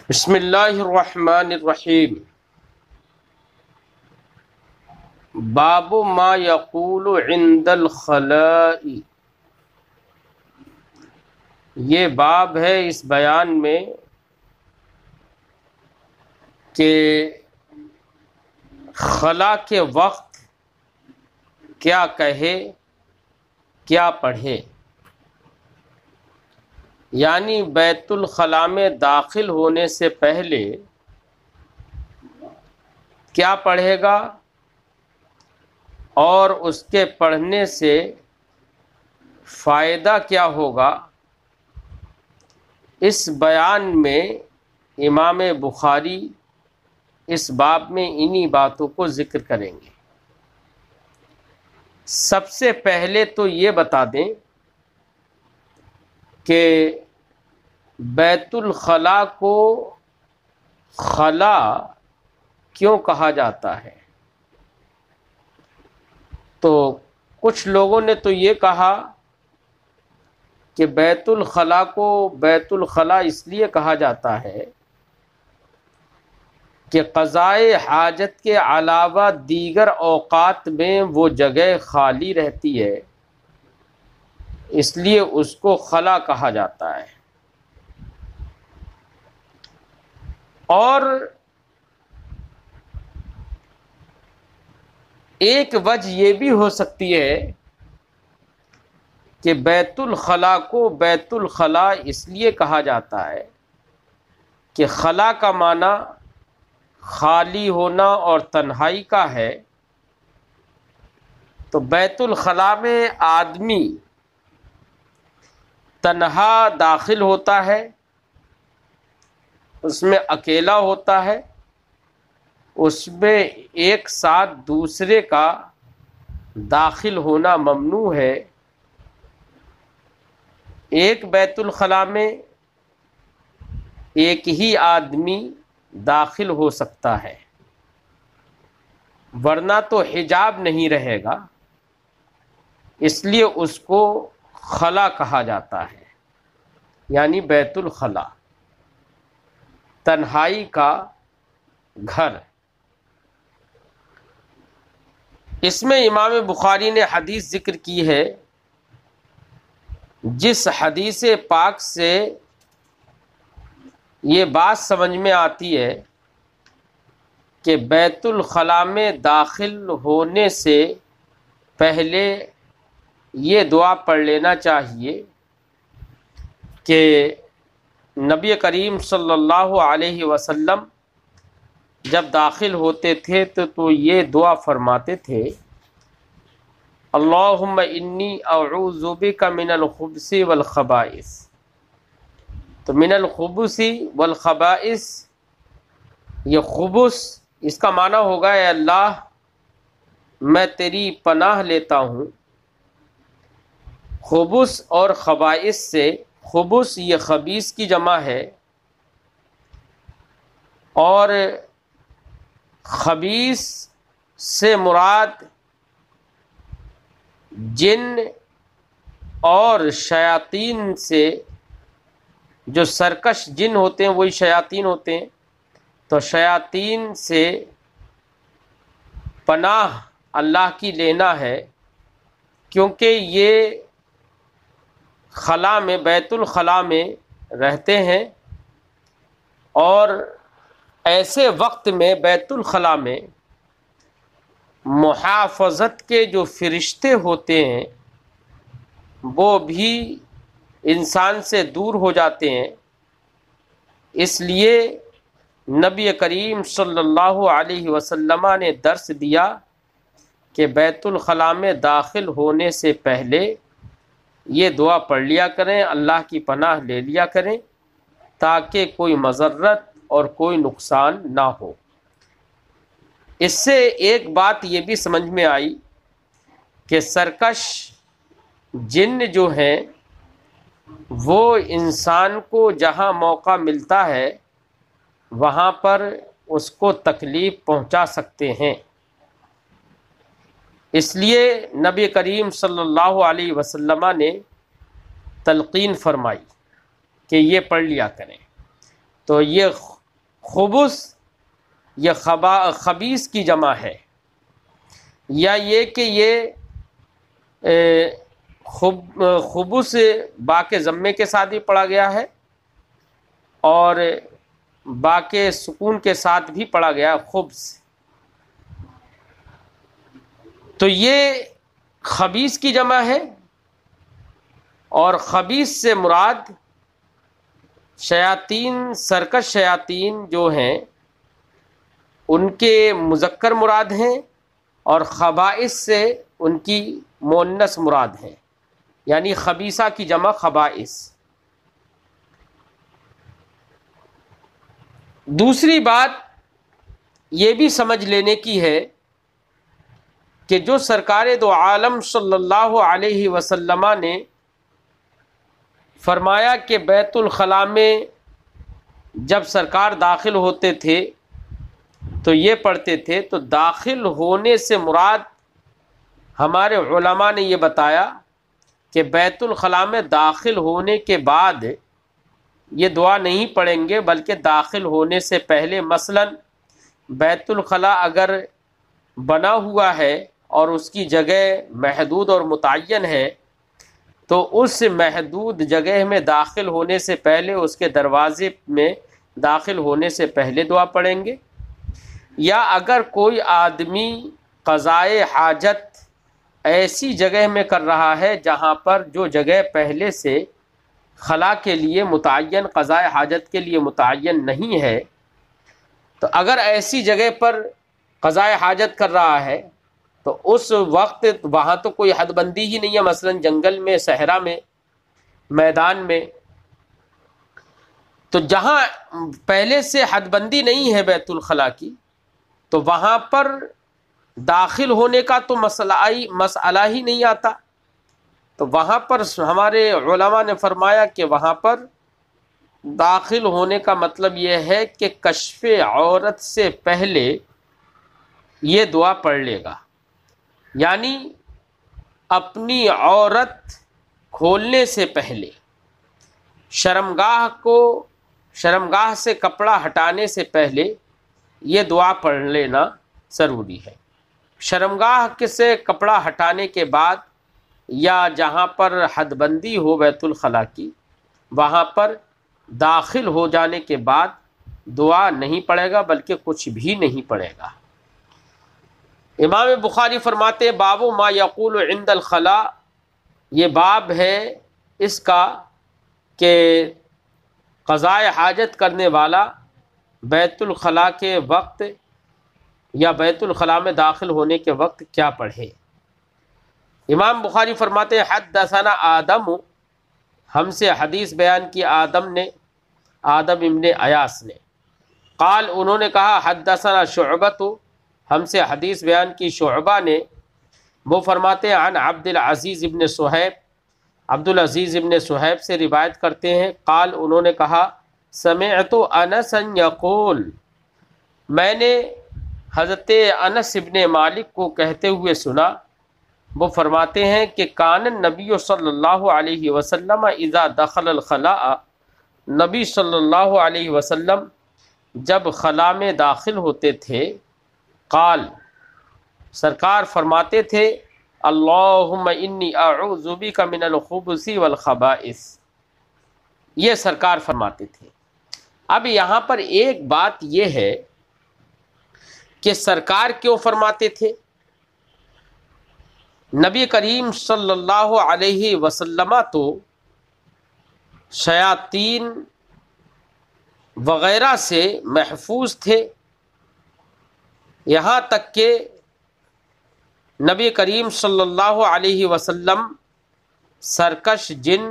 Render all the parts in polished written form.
بسم اللہ الرحمن الرحیم۔ باب ما یقول عند الخلاء، یہ باب ہے اس بیان میں کہ خلا کے وقت کیا کہے کیا پڑھے، یعنی بیت الخلاء میں داخل ہونے سے پہلے کیا پڑھے گا اور اس کے پڑھنے سے فائدہ کیا ہوگا۔ اس بیان میں امام بخاری اس باب میں انہی باتوں کو ذکر کریں گے۔ سب سے پہلے تو یہ بتا دیں کہ بیت الخلاء کو خلا کیوں کہا جاتا ہے۔ تو کچھ لوگوں نے تو یہ کہا کہ بیت الخلاء کو بیت الخلاء اس لیے کہا جاتا ہے کہ قضائے حاجت کے علاوہ دیگر اوقات میں وہ جگہ خالی رہتی ہے، اس لیے اس کو خلا کہا جاتا ہے۔ اور ایک وجہ یہ بھی ہو سکتی ہے کہ بیت الخلاء کو بیت الخلاء اس لیے کہا جاتا ہے کہ خلا کا معنی خالی ہونا اور تنہائی کا ہے، تو بیت الخلاء میں آدمی تنہا داخل ہوتا ہے، اس میں اکیلا ہوتا ہے، اس میں ایک ساتھ دوسرے کا داخل ہونا ممنوع ہے۔ ایک بیت الخلاء میں ایک ہی آدمی داخل ہو سکتا ہے، ورنہ تو حجاب نہیں رہے گا، اس لیے اس کو خلا کہا جاتا ہے، یعنی بیت الخلاء، تنہائی کا گھر۔ اس میں امام بخاری نے حدیث ذکر کی ہے، جس حدیث پاک سے یہ بات سمجھ میں آتی ہے کہ بیت الخلاء میں داخل ہونے سے پہلے یہ دعا پڑھ لینا چاہیے کہ نبی کریم صلی اللہ علیہ وسلم جب داخل ہوتے تھے تو یہ دعا فرماتے تھے، اللہم انی اعوذ بک من الخبث والخبائث۔ تو من الخبث والخبائث، یہ خبث اس کا معنی ہوگا اے اللہ میں تیری پناہ لیتا ہوں خبث اور خبائث سے۔ خبث یہ خبیث کی جمع ہے، اور خبیث سے مراد جن اور شیاطین سے، جو سرکش جن ہوتے ہیں وہی شیاطین ہوتے ہیں، تو شیاطین سے پناہ اللہ کی لینا ہے، کیونکہ یہ خلا میں بیت الخلاء میں رہتے ہیں، اور ایسے وقت میں بیت الخلاء میں محافظت کے جو فرشتے ہوتے ہیں وہ بھی انسان سے دور ہو جاتے ہیں، اس لیے نبی کریم صلی اللہ علیہ وسلم نے درس دیا کہ بیت الخلاء میں داخل ہونے سے پہلے یہ دعا پڑھ لیا کریں، اللہ کی پناہ لے لیا کریں، تاکہ کوئی مضرت اور کوئی نقصان نہ ہو۔ اس سے ایک بات یہ بھی سمجھ میں آئی کہ سرکش جن جو ہیں وہ انسان کو جہاں موقع ملتا ہے وہاں پر اس کو تکلیف پہنچا سکتے ہیں، اس لیے نبی کریم صلی اللہ علیہ وسلم نے تلقین فرمائی کہ یہ پڑھ لیا کریں۔ تو یہ خبث یہ خبیث کی جمع ہے، یا یہ کہ یہ خبث با کے ضمے کے ساتھ بھی پڑھا گیا ہے اور با کے سکون کے ساتھ بھی پڑھا گیا خبث. تو یہ خبیث کی جمع ہے، اور خبیث سے مراد شیاطین، سرکش شیاطین جو ہیں ان کے مذکر مراد ہیں، اور خبائث سے ان کی مؤنث مراد ہیں، یعنی خبیثہ کی جمع خبائث. دوسری بات یہ بھی سمجھ لینے کی ہے کہ جو سرکار دو عالم صلی اللہ علیہ وسلم نے فرمایا کہ بیت الخلاء میں جب سرکار داخل ہوتے تھے تو یہ پڑھتے تھے، تو داخل ہونے سے مراد ہمارے علماء نے یہ بتایا کہ بیت الخلاء میں داخل ہونے کے بعد یہ دعا نہیں پڑھیں گے، بلکہ داخل ہونے سے پہلے مثلا بیت الخلاء اگر بنا ہوا ہے اور اس کی جگہ محدود اور متعین ہے تو اس محدود جگہ میں داخل ہونے سے پہلے اس کے دروازے میں داخل ہونے سے پہلے دعا پڑھیں گے. یا اگر کوئی آدمی قضائے حاجت ایسی جگہ میں کر رہا ہے جہاں پر جو جگہ پہلے سے خلا کے لیے متعین، قضائے حاجت کے لیے متعین نہیں ہے، تو اگر ایسی جگہ پر قضائے حاجت کر رہا ہے تو اس وقت وہاں تو کوئی حد بندی ہی نہیں ہے، مثلا جنگل میں، صحرا میں، میدان میں، تو جہاں پہلے سے حد بندی نہیں ہے بیت الخلاء کی، تو وہاں پر داخل ہونے کا تو مسئلہ ہی نہیں آتا. تو وہاں پر ہمارے علماء نے فرمایا کہ وہاں پر داخل ہونے کا مطلب یہ ہے کہ کشف عورت سے پہلے یہ دعا پڑھ لے گا، یعنی اپنی عورت کھولنے سے پہلے، شرمگاہ سے کپڑا ہٹانے سے پہلے یہ دعا پڑھ لینا ضروری ہے. شرمگاہ سے کپڑا ہٹانے کے بعد یا جہاں پر حد بندی ہو بیت الخلاء کی، وہاں پر داخل ہو جانے کے بعد دعا نہیں پڑھے گا، بلکہ کچھ بھی نہیں پڑھے گا. امام بخاری فرماتے ہیں باب ما یقول عند الخلاء، یہ باب ہے اس کا کہ قضائے حاجت کرنے والا بیت الخلاء کے وقت یا بیت الخلاء میں داخل ہونے کے وقت کیا پڑھے. امام بخاری فرماتے ہیں حدثنا آدم، ہم سے حدیث بیان کی آدم ابن ایاس نے، قال انہوں نے کہا حدثنا شعبۃ، ہم سے حدیث بیان کی شعبہ نے، وہ فرماتے ہیں عن عبد العزیز ابن صہیب سے روایت کرتے ہیں، قال انہوں نے کہا سمعت انسا یقول، میں نے حضرت انس ابن مالک کو کہتے ہوئے سنا، وہ فرماتے ہیں کہ کان النبی صلی اللہ علیہ وسلم اذا دخل الخلاء، نبی صلی اللہ علیہ وسلم جب خلا میں داخل ہوتے تھے، قال سرکار فرماتے تھے اللہم انی اعوذ بک من الخبث والخبائث، یہ سرکار فرماتے تھے. اب یہاں پر ایک بات یہ ہے کہ سرکار کیوں فرماتے تھے؟ نبی کریم صلی اللہ علیہ وسلم تو شیاطین وغیرہ سے محفوظ تھے، یہاں تک کہ نبی کریم صلی اللہ علیہ وسلم سرکش جن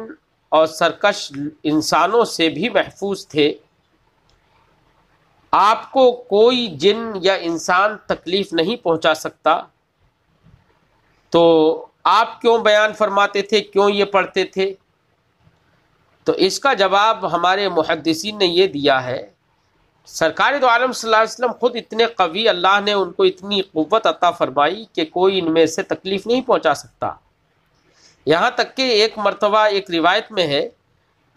اور سرکش انسانوں سے بھی محفوظ تھے. آپ کو کوئی جن یا انسان تکلیف نہیں پہنچا سکتا، تو آپ کیوں بیان فرماتے تھے، کیوں یہ پڑھتے تھے؟ تو اس کا جواب ہمارے محدثین نے یہ دیا ہے، سرکار دو عالم صلی اللہ علیہ وسلم خود اتنے قوی، اللہ نے ان کو اتنی قوت عطا فرمائی کہ کوئی ان میں سے تکلیف نہیں پہنچا سکتا. یہاں تک کہ ایک مرتبہ ایک روایت میں ہے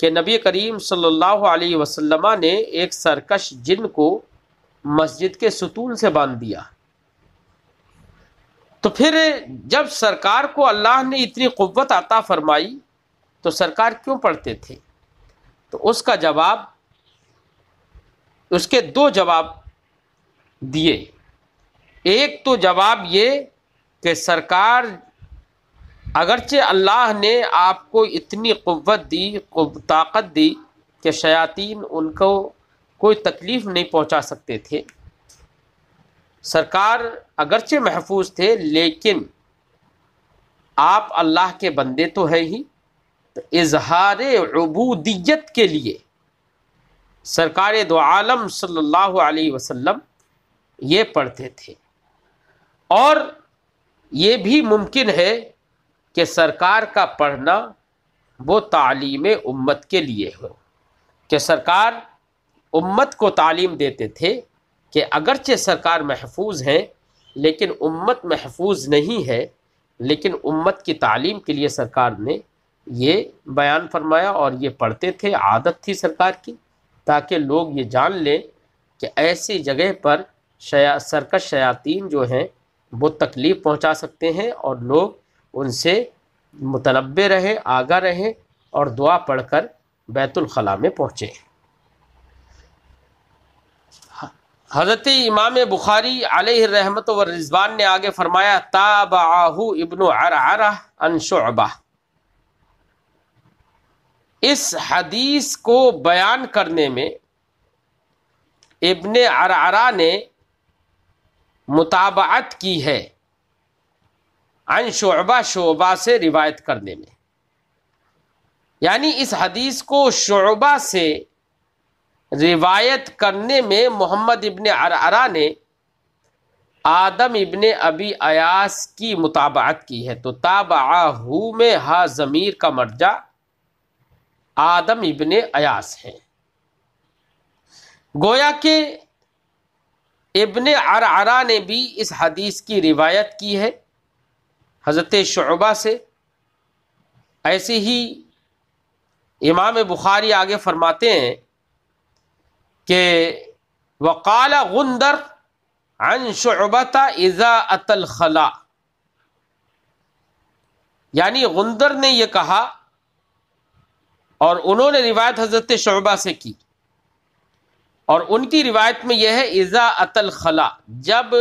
کہ نبی کریم صلی اللہ علیہ وسلم نے ایک سرکش جن کو مسجد کے ستون سے باندھ دیا. تو پھر جب سرکار کو اللہ نے اتنی قوت عطا فرمائی تو سرکار کیوں پڑھتے تھے؟ تو اس کا جواب، اس کے دو جواب دیے. ایک تو جواب یہ کہ سرکار اگرچہ اللہ نے آپ کو اتنی قوت دی، طاقت دی کہ شیاطین ان کو کوئی تکلیف نہیں پہنچا سکتے تھے، سرکار اگرچہ محفوظ تھے، لیکن آپ اللہ کے بندے تو ہیں ہی، تو اظہار عبودیت کے لیے سرکار دو عالم صلی اللہ علیہ وسلم یہ پڑھتے تھے. اور یہ بھی ممکن ہے کہ سرکار کا پڑھنا وہ تعلیم امت کے لیے ہو، کہ سرکار امت کو تعلیم دیتے تھے کہ اگرچہ سرکار محفوظ ہیں لیکن امت محفوظ نہیں ہے، لیکن امت کی تعلیم کے لیے سرکار نے یہ بیان فرمایا اور یہ پڑھتے تھے. عادت تھی سرکار کی، تاکہ لوگ یہ جان لیں کہ ایسی جگہ پر سرکش شیاطین جو ہیں وہ تکلیف پہنچا سکتے ہیں، اور لوگ ان سے متنبہ رہیں، آگاہ رہیں اور دعا پڑھ کر بیت الخلاء میں پہنچے. حضرت امام بخاری علیہ الرحمت والرضوان نے آگے فرمایا تابعہ ابن عرعرہ عن شعبہ. اس حدیث کو بیان کرنے میں ابن عرعرہ نے متابعت کی ہے عن شعبہ، شعبہ سے روایت کرنے میں، یعنی اس حدیث کو شعبہ سے روایت کرنے میں محمد ابن عرعرہ نے آدم ابن ابی ایاس کی متابعت کی ہے. تو تابعہ میں ہا ضمیر کا مرجع آدم ابن ایاس ہیں. گویا کہ ابن عرعرہ نے بھی اس حدیث کی روایت کی ہے حضرت شعبہ سے. ایسے ہی امام بخاری آگے فرماتے ہیں کہ وقال غندر عن شعبۃ اذا اتى الخلاء، یعنی غندر نے یہ کہا اور انہوں نے روایت حضرت شعبہ سے کی، اور ان کی روایت میں یہ ہے اذا اتى الخلاء، جب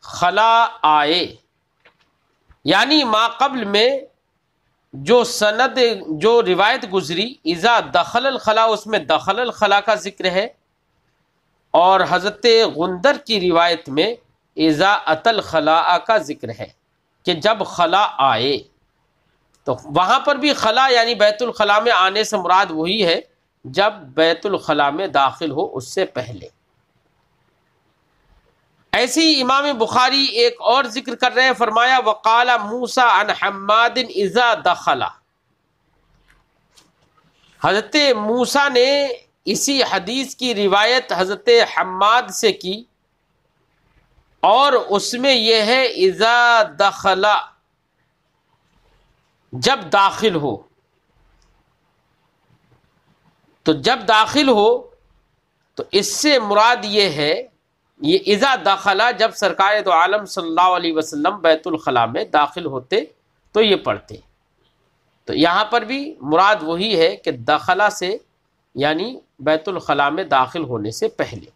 خلا آئے، یعنی ما قبل میں جو سند جو روایت گزری اذا دخل الخلاء، اس میں دخل الخلاء کا ذکر ہے، اور حضرت غندر کی روایت میں اذا اتى الخلاء کا ذکر ہے کہ جب خلا آئے. تو وہاں پر بھی خلا یعنی بیت الخلاء میں آنے سے مراد وہی ہے جب بیت الخلاء میں داخل ہو، اس سے پہلے. ایسی امام بخاری ایک اور ذکر کر رہے ہیں، فرمایا وقال موسیٰ عن حماد اذا دخل. حضرت موسیٰ نے اسی حدیث کی روایت حضرت حماد سے کی، اور اس میں یہ ہے اذا دخل، جب داخل ہو. تو جب داخل ہو تو اس سے مراد یہ ہے، یہ اذا دخل جب سرکار دو عالم صلی اللہ علیہ وسلم بیت الخلاء میں داخل ہوتے تو یہ پڑھتے. تو یہاں پر بھی مراد وہی ہے کہ دخلہ سے یعنی بیت الخلاء میں داخل ہونے سے پہلے.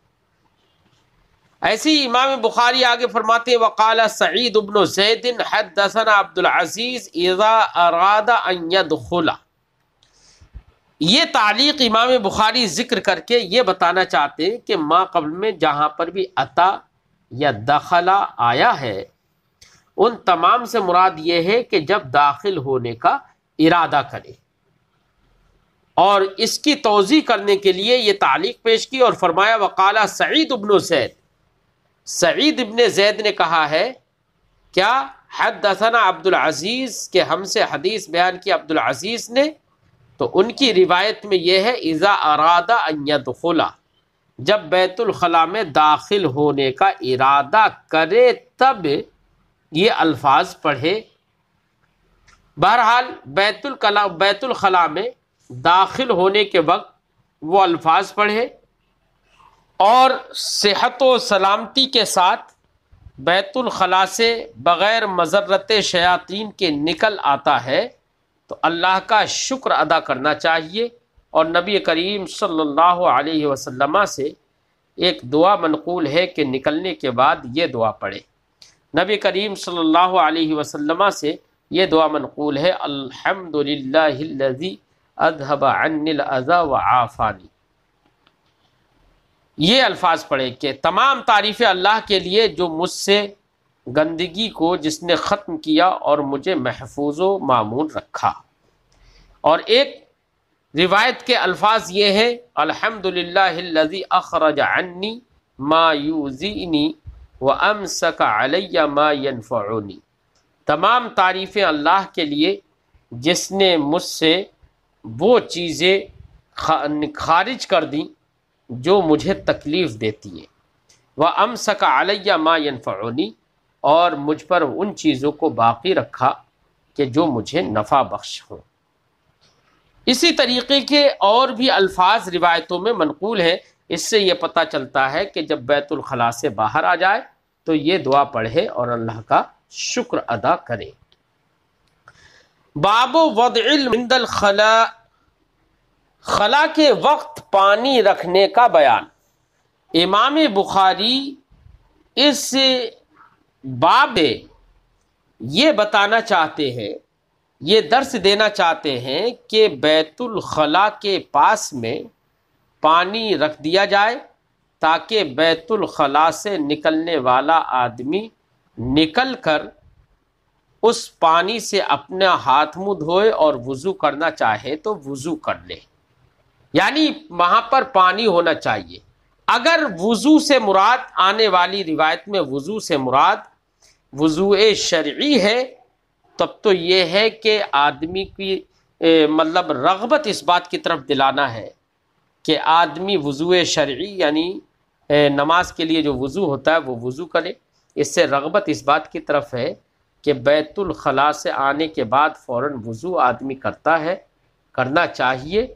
ایسی امام بخاری آگے فرماتے ہیں وقال سعید بن زید حدثنا عبد العزیز اذا اراد ان يدخل. یہ تعلیق امام بخاری ذکر کر کے یہ بتانا چاہتے ہیں کہ ما قبل میں جہاں پر بھی اتا یا دخلا آیا ہے ان تمام سے مراد یہ ہے کہ جب داخل ہونے کا ارادہ کرے. اور اس کی توضیح کرنے کے لیے یہ تعلیق پیش کی اور فرمایا وقال سعید ابن زید، سعید ابن زید نے کہا ہے کیا حدثنا عبد العزیز، کہ ہم سے حدیث بیان کی عبد العزیز نے. تو ان کی روایت میں یہ ہے اذا اراد ان يدخل، جب بیت الخلاء میں داخل ہونے کا ارادہ کرے تب یہ الفاظ پڑھے. بہرحال بیت الخلاء میں داخل ہونے کے وقت وہ الفاظ پڑھے اور صحت و سلامتی کے ساتھ بیت الخلاء سے بغیر مضرت شیاطین کے نکل آتا ہے تو اللہ کا شکر ادا کرنا چاہیے۔ اور نبی کریم صلی اللہ علیہ وسلم سے ایک دعا منقول ہے کہ نکلنے کے بعد یہ دعا پڑھے۔ نبی کریم صلی اللہ علیہ وسلم سے یہ دعا منقول ہے، الحمدللہ الذی اذھب عنی الاذی وعافانی۔ یہ الفاظ پڑھے کہ تمام تعریفیں اللہ کے لیے جو مجھ سے گندگی کو جس نے ختم کیا اور مجھے محفوظ و مامون رکھا۔ اور ایک روایت کے الفاظ یہ ہیں، الحمدللہ الذی اخرج عنی ما یؤذینی وامسک علی ما ینفعنی۔ تمام تعریفیں اللہ کے لیے جس نے مجھ سے وہ چیزیں خارج کر دیں جو مجھے تکلیف دیتی ہیں، وامسک علی ما ینفعنی، اور مجھ پر ان چیزوں کو باقی رکھا کہ جو مجھے نفع بخش ہوں۔ اسی طریقے کے اور بھی الفاظ روایتوں میں منقول ہیں۔ اس سے یہ پتہ چلتا ہے کہ جب بیت الخلاء سے باہر آ جائے تو یہ دعا پڑھے اور اللہ کا شکر ادا کرے۔ باب وضع عند الخلاء، خلا کے وقت پانی رکھنے کا بیان۔ امام بخاری اس باب میں یہ بتانا چاہتے ہیں، یہ درس دینا چاہتے ہیں کہ بیت الخلاء کے پاس میں پانی رکھ دیا جائے تاکہ بیت الخلاء سے نکلنے والا آدمی نکل کر اس پانی سے اپنا ہاتھ منہ دھوئے اور وضو کرنا چاہے تو وضو کر لے، یعنی وہاں پر پانی ہونا چاہیے۔ اگر وضو سے مراد آنے والی روایت میں وضو سے مراد وضو شرعی ہے تب تو یہ ہے کہ آدمی کی مطلب رغبت اس بات کی طرف دلانا ہے کہ آدمی وضو شرعی یعنی نماز کے لیے جو وضو ہوتا ہے وہ وضو کرے۔ اس سے رغبت اس بات کی طرف ہے کہ بیت الخلاء سے آنے کے بعد فوراً وضو آدمی کرتا ہے، کرنا چاہیے،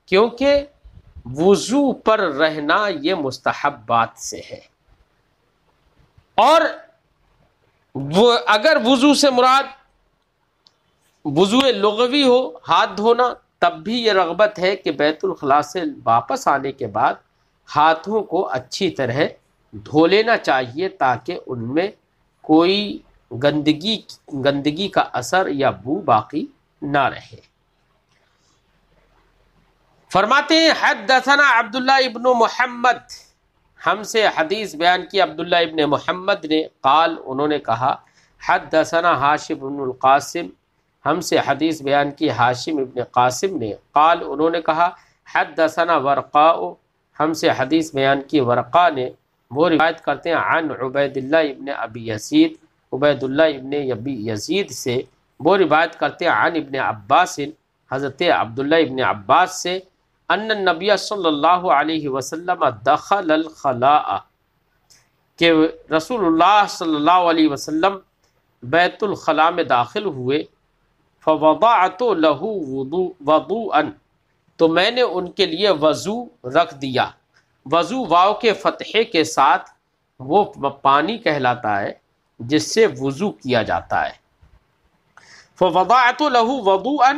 کیونکہ وضو پر رہنا یہ مستحبات سے ہے۔ اور وہ اگر وضو سے مراد وضو لغوی ہو، ہاتھ دھونا، تب بھی یہ رغبت ہے کہ بیت الخلاء سے واپس آنے کے بعد ہاتھوں کو اچھی طرح دھو لینا چاہیے تاکہ ان میں کوئی گندگی کا اثر یا بو باقی نہ رہے۔ فرماتے ہیں حدثنا عبداللہ ابن محمد، ہم سے حدیث بیان کی عبداللہ ابن محمد نے، قال انہوں نے کہا حدثنا ہاشم بن القاسم، ہم سے حدیث بیان کی ہاشم ابن قاسم نے، قال انہوں نے کہا حدثنا ورقاء، ہم سے حدیث بیان کی ورقا نے، وہ روایت کرتے ہیں عن عبید اللہ ابن ابی یزید، عبید اللہ ابن ابی یزید سے، وہ روایت کرتے ہیں عن ابن عباس، حضرت عبداللہ ابن عباس سے، ان النبی صلی اللہ علیہ وسلم دخل الخلاء، کہ رسول اللہ صلی اللہ علیہ وسلم بیت الخلاء میں داخل ہوئے، فوضعت له وضوءا، تو میں نے ان کے لیے وضو رکھ دیا۔ وضو واو کے فتحے کے ساتھ وہ پانی کہلاتا ہے جس سے وضو کیا جاتا ہے۔ فوضعت له وضوءا،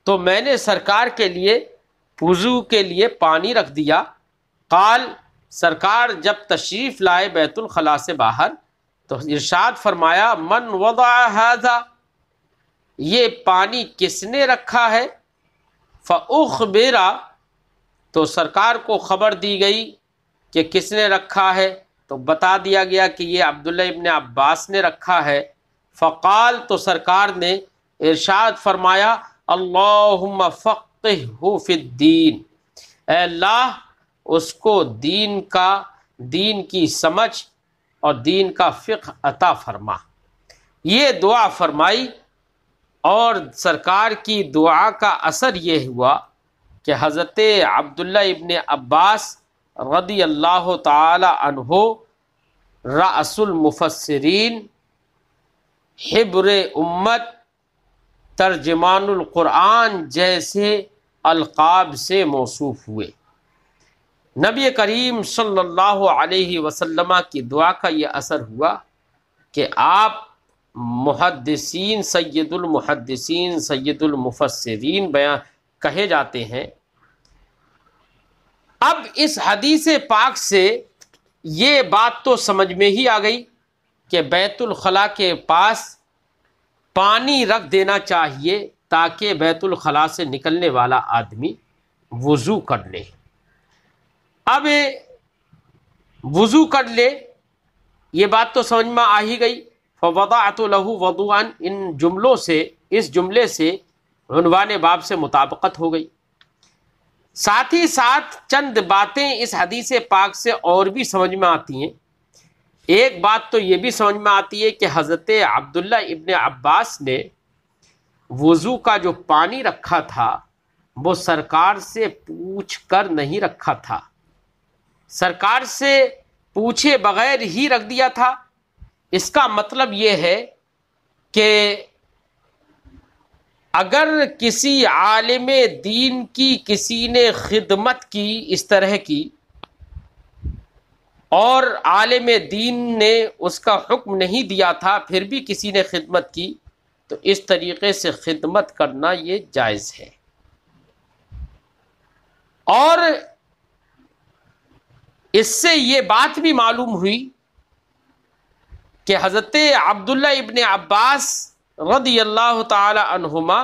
تو میں نے سرکار کے لیے وضو کے لیے پانی رکھ دیا۔ قال، سرکار جب تشریف لائے بیت الخلاء سے باہر تو ارشاد فرمایا من وضع هذا، یہ پانی کس نے رکھا ہے؟ فاخبر، تو سرکار کو خبر دی گئی کہ کس نے رکھا ہے، تو بتا دیا گیا کہ یہ عبداللہ ابن عباس نے رکھا ہے۔ فقال، تو سرکار نے ارشاد فرمایا اللہم فقہہ فی الدین، اے اللہ اس کو دین کی سمجھ اور دین کا فقہ عطا فرما۔ یہ دعا فرمائی، اور سرکار کی دعا کا اثر یہ ہوا کہ حضرت عبداللہ ابن عباس رضی اللہ تعالی عنہ رأس المفسرین، حبر امت، ترجمان القرآن جیسے القاب سے موصوف ہوئے۔ نبی کریم صلی اللہ علیہ وسلم کی دعا کا یہ اثر ہوا کہ آپ محدثین، سید المحدثین، سید المفسرین بیان کہے جاتے ہیں۔ اب اس حدیث پاک سے یہ بات تو سمجھ میں ہی آ گئی کہ بیت الخلاء کے پاس پانی رکھ دینا چاہیے تاکہ بیت الخلاء سے نکلنے والا آدمی وضو کر لے۔ اب وضو کر لے، یہ بات تو سمجھ میں آ ہی گئی۔ فوضعت له وضوءا، ان جملوں سے، اس جملے سے عنوان باب سے مطابقت ہو گئی۔ ساتھ ہی ساتھ چند باتیں اس حدیث پاک سے اور بھی سمجھ میں آتی ہیں۔ ایک بات تو یہ بھی سمجھ میں آتی ہے کہ حضرت عبداللہ ابن عباس نے وضو کا جو پانی رکھا تھا وہ سرکار سے پوچھ کر نہیں رکھا تھا، سرکار سے پوچھے بغیر ہی رکھ دیا تھا۔ اس کا مطلب یہ ہے کہ اگر کسی عالم دین کی کسی نے خدمت کی اس طرح کی اور عالم دین نے اس کا حکم نہیں دیا تھا، پھر بھی کسی نے خدمت کی، تو اس طریقے سے خدمت کرنا یہ جائز ہے۔ اور اس سے یہ بات بھی معلوم ہوئی کہ حضرت عبداللہ ابن عباس رضی اللہ تعالی عنہما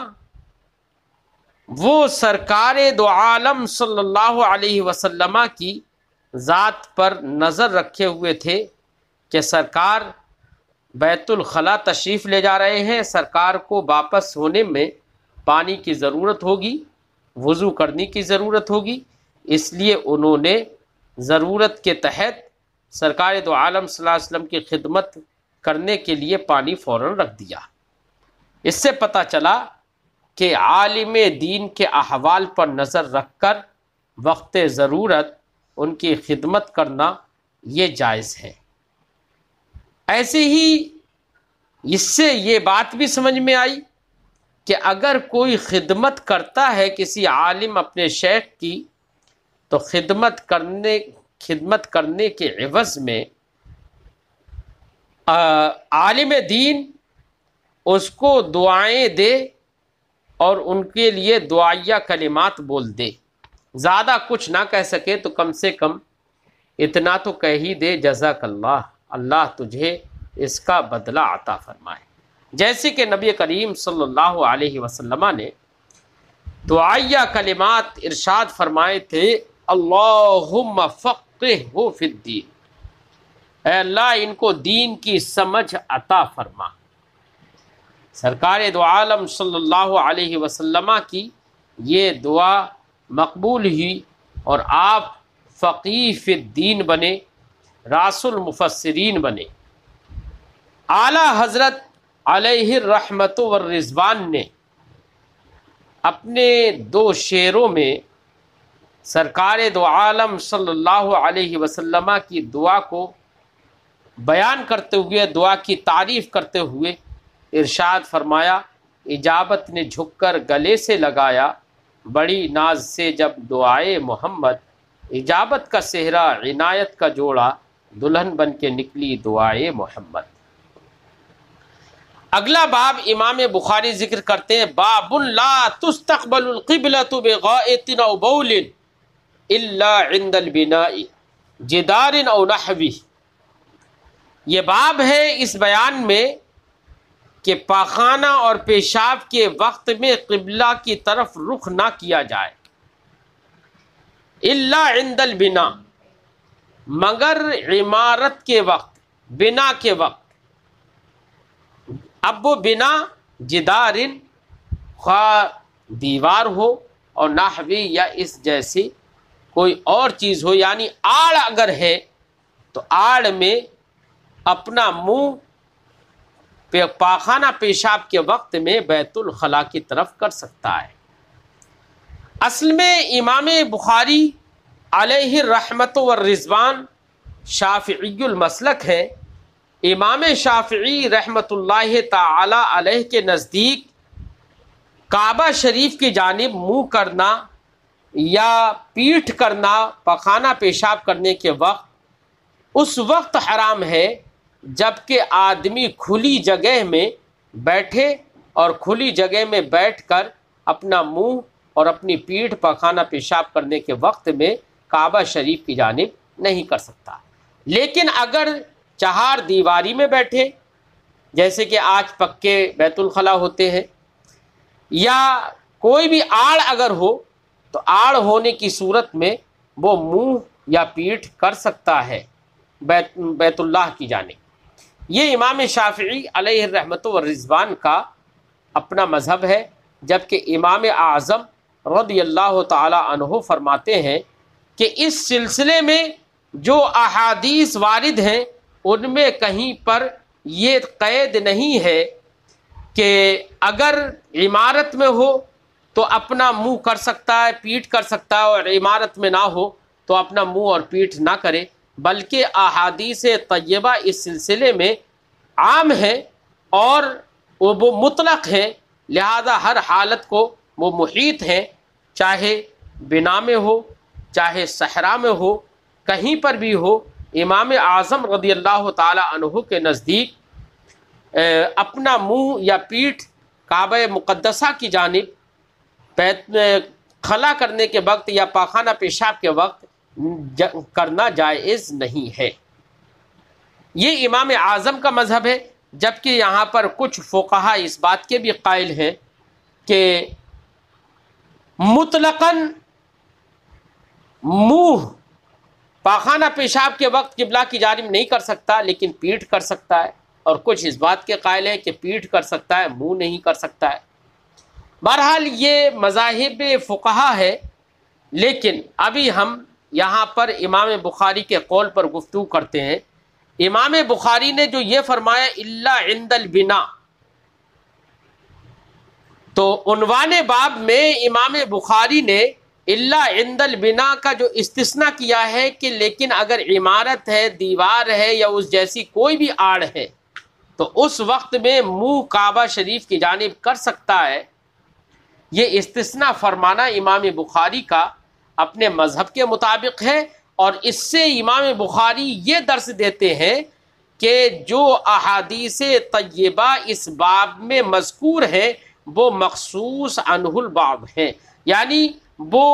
وہ سرکار دو عالم صلی اللہ علیہ وسلم کی ذات پر نظر رکھے ہوئے تھے کہ سرکار بیت الخلاء تشریف لے جا رہے ہیں، سرکار کو واپس ہونے میں پانی کی ضرورت ہوگی، وضو کرنے کی ضرورت ہوگی، اس لیے انہوں نے ضرورت کے تحت سرکار دو عالم صلی اللہ علیہ وسلم کی خدمت کرنے کے لیے پانی فوراً رکھ دیا۔ اس سے پتہ چلا کہ عالم دین کے احوال پر نظر رکھ کر وقت ضرورت ان کی خدمت کرنا یہ جائز ہے۔ ایسے ہی اس سے یہ بات بھی سمجھ میں آئی کہ اگر کوئی خدمت کرتا ہے کسی عالم اپنے شیخ کی، تو خدمت کرنے کے عوض میں عالم دین اس کو دعائیں دے اور ان کے لیے دعائیہ کلمات بول دے۔ زیادہ کچھ نہ کہہ سکے تو کم سے کم اتنا تو کہہ ہی دے، جزاک اللہ، اللہ تجھے اس کا بدلہ عطا فرمائے۔ جیسے کہ نبی کریم صلی اللہ علیہ وسلم نے دعائیہ کلمات ارشاد فرمائے تھے، اللہم فقہہ فی الدین، اے اللہ ان کو دین کی سمجھ عطا فرما۔ سرکار دو عالم صلی اللہ علیہ وسلم کی یہ دعا مقبول ہوئی اور آپ فقیہ فی الدین بنے، راس المفسرین بنے۔ اعلیٰ حضرت علیہ الرحمت والرضوان نے اپنے 2 شعروں میں سرکار دو عالم صلی اللہ علیہ وسلم کی دعا کو بیان کرتے ہوئے، دعا کی تعریف کرتے ہوئے ارشاد فرمایا، اجابت نے جھک کر گلے سے لگایا، بڑی ناز سے جب دعائے محمد، اجابت کا صحرا عنایت کا جوڑا، دلہن بن کے نکلی دعائے محمد۔ اگلا باب امام بخاری ذکر کرتے ہیں، باب لا تستقبل القبلۃ بغائط او بول الا عند البناء جدار او نحوہ۔ یہ باب ہے اس بیان میں کہ پاخانہ اور پیشاب کے وقت میں قبلہ کی طرف رخ نہ کیا جائے، الا عند البناء، مگر عمارت کے وقت، بنا کے وقت۔ اب وہ بنا جدار، خواہ دیوار ہو، اور نحوی یا اس جیسی کوئی اور چیز ہو، یعنی آڑ اگر ہے تو آڑ میں اپنا منہ پاخانہ پیشاب کے وقت میں بیت الخلاء کی طرف کر سکتا ہے۔ اصل میں امام بخاری علیہ الرحمت والرضوان شافعی المسلک ہے۔ امام شافعی رحمت اللہ تعالی علیہ کے نزدیک کعبہ شریف کی جانب منہ کرنا یا پیٹھ کرنا پخانہ پیشاب کرنے کے وقت اس وقت حرام ہے جبکہ آدمی کھلی جگہ میں بیٹھے اور کھلی جگہ میں بیٹھ کر اپنا منہ اور اپنی پیٹھ پخانہ پیشاب کرنے کے وقت میں کعبہ شریف کی جانب نہیں کر سکتا۔ لیکن اگر چہار دیواری میں بیٹھے، جیسے کہ آج پکے بیت الخلاء ہوتے ہیں، یا کوئی بھی آڑ اگر ہو تو آڑ ہونے کی صورت میں وہ منہ یا پیٹھ کر سکتا ہے بیت اللہ کی جانب۔ یہ امام شافعی علیہ الرحمۃ والرضوان کا اپنا مذہب ہے، جبکہ امام اعظم رضی اللہ تعالی عنہ فرماتے ہیں کہ اس سلسلے میں جو احادیث وارد ہیں ان میں کہیں پر یہ قید نہیں ہے کہ اگر عمارت میں ہو تو اپنا منہ کر سکتا ہے، پیٹھ کر سکتا ہے، اور عمارت میں نہ ہو تو اپنا منہ اور پیٹھ نہ کرے، بلکہ احادیث طیبہ اس سلسلے میں عام ہیں اور وہ مطلق ہیں، لہذا ہر حالت کو وہ محیط ہیں، چاہے بنا میں ہو، چاہے صحرا میں ہو، کہیں پر بھی ہو۔ امام اعظم رضی اللہ تعالی عنہ کے نزدیک اپنا منہ یا پیٹھ کعبہ مقدسہ کی جانب خلا کرنے کے وقت یا پاخانہ پیشاب کے وقت کرنا جائز نہیں ہے۔ یہ امام اعظم کا مذہب ہے، جبکہ یہاں پر کچھ فقہا اس بات کے بھی قائل ہیں کہ مطلقاً منہ پاخانہ پیشاب کے وقت قبلہ کی جانب نہیں کر سکتا لیکن پیٹھ کر سکتا ہے، اور کچھ اس بات کے قائل ہیں کہ پیٹھ کر سکتا ہے، منہ نہیں کر سکتا ہے۔ بہرحال یہ مذاہب فقہا ہے، لیکن ابھی ہم یہاں پر امام بخاری کے قول پر گفتگو کرتے ہیں۔ امام بخاری نے جو یہ فرمایا الا عند البنا، تو عنوان باب میں امام بخاری نے الا عند البنا کا جو استثناء کیا ہے کہ لیکن اگر عمارت ہے، دیوار ہے یا اس جیسی کوئی بھی آڑ ہے تو اس وقت میں منہ کعبہ شریف کی جانب کر سکتا ہے، یہ استثناء فرمانا امام بخاری کا اپنے مذہب کے مطابق ہے، اور اس سے امام بخاری یہ درس دیتے ہیں کہ جو احادیث طیبہ اس باب میں مذکور ہیں وہ مخصوص عنہ البعض ہیں، یعنی وہ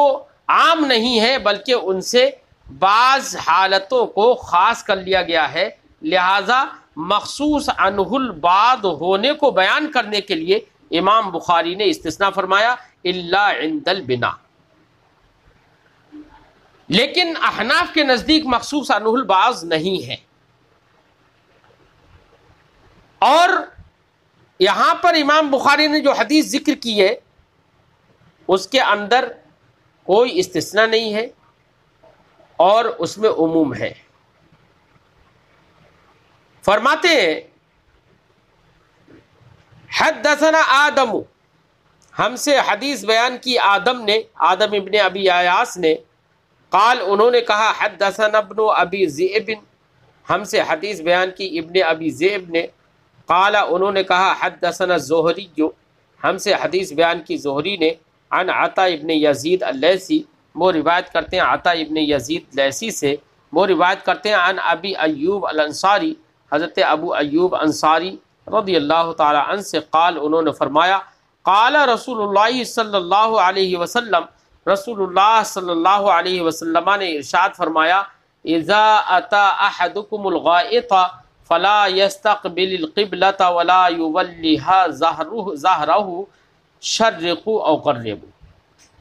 عام نہیں ہے بلکہ ان سے بعض حالتوں کو خاص کر لیا گیا ہے، لہذا مخصوص عنہ البعض ہونے کو بیان کرنے کے لیے امام بخاری نے استثناء فرمایا الا عند البنا۔ لیکن احناف کے نزدیک مخصوص عنہ البعض نہیں ہے، اور یہاں پر امام بخاری نے جو حدیث ذکر کی ہے اس کے اندر کوئی استثناء نہیں ہے اور اس میں عموم ہے۔ فرماتے ہیں حدثنا آدم، ہم سے حدیث بیان کی آدم نے، آدم ابن ابی ایاس نے، قال انہوں نے کہا حدثنا ابن ابی ذئب، ہم سے حدیث بیان کی ابن ابی ذئب نے، قال انہوں نے کہا حدثنا الزہری، ہم سے حدیث بیان کی زہری نے، عن عطا ابن یزید اللیثی، وہ روایت کرتے ہیں عطا ابن یزید لیثی سے، وہ روایت کرتے ہیں عن ابی ایوب الانصاری، حضرت ابو ایوب انصاری رضی اللہ تعالی عنہ سے، قال انہوں نے فرمایا قال رسول اللہ صلی اللہ علیہ وسلم، رسول اللہ صلی اللہ علیہ وسلم نے ارشاد فرمایا اذا اتا احدکم الغائط فلا يستقبل القبلة ولا يولها ظهره شرقوا او غربوا،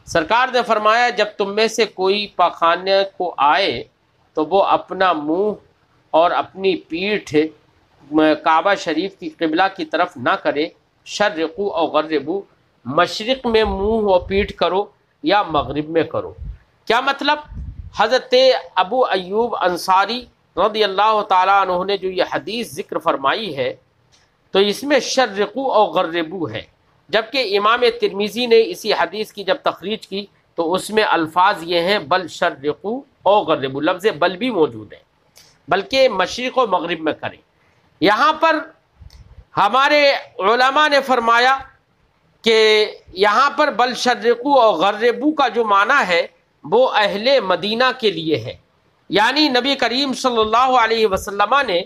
سرکار نے فرمایا جب تم میں سے کوئی پاخانے کو آئے تو وہ اپنا منہ اور اپنی پیٹھ کعبہ شریف کی قبلہ کی طرف نہ کرے، شرقوا او غربوا، مشرق میں منہ اور پیٹھ کرو یا مغرب میں کرو۔ کیا مطلب؟ حضرت ابو ایوب انصاری رضی اللہ تعالیٰ عنہ نے جو یہ حدیث ذکر فرمائی ہے تو اس میں شرقوا او غربوا ہے، جبکہ امام ترمذی نے اسی حدیث کی جب تخریج کی تو اس میں الفاظ یہ ہیں بل شرقوا او غربوا، لفظ بل بھی موجود ہے، بلکہ مشرق و مغرب میں کریں۔ یہاں پر ہمارے علماء نے فرمایا کہ یہاں پر بل شرقو اور غربو کا جو معنی ہے وہ اہل مدینہ کے لیے ہے، یعنی نبی کریم صلی اللہ علیہ وسلم نے